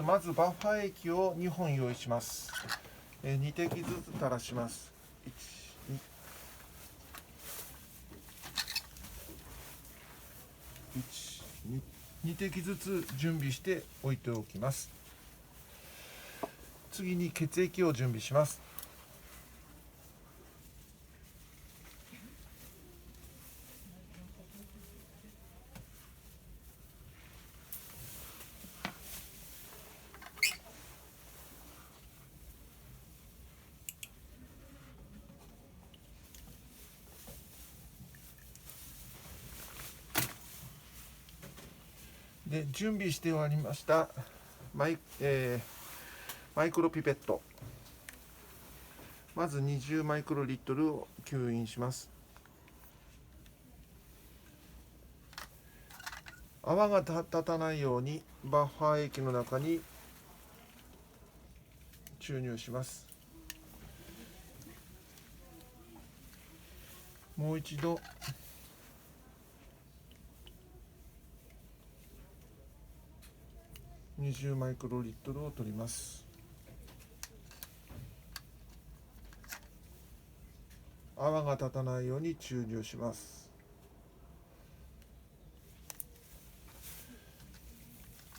まずバッファー液を2本用意します。2滴ずつ垂らします。1、2、1、2滴ずつ準備して置いておきます。次に血液を準備します。で、準備して終わりましたマイクロピペット、まず20マイクロリットルを吸引します。泡が立たないようにバッファー液の中に注入します。もう一度20マイクロリットルを取ります。泡が立たないように注入します。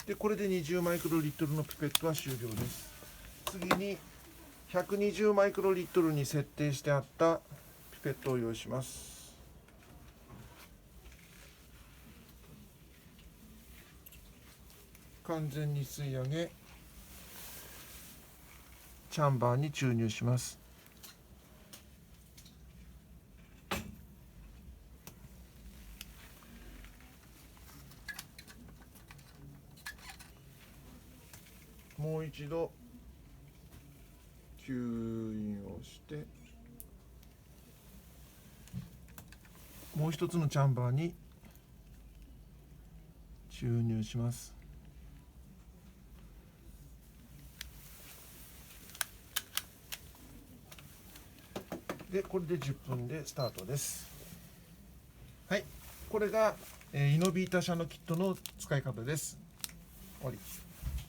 で、これで20マイクロリットルのピペットは終了です。次に120マイクロリットルに設定してあったピペットを用意します。完全に吸い上げ、チャンバーに注入します。もう一度吸引をして、もう一つのチャンバーに注入します。で、これで10分でスタートです。はい、これがイノビータ社のキットの使い方です。終わり。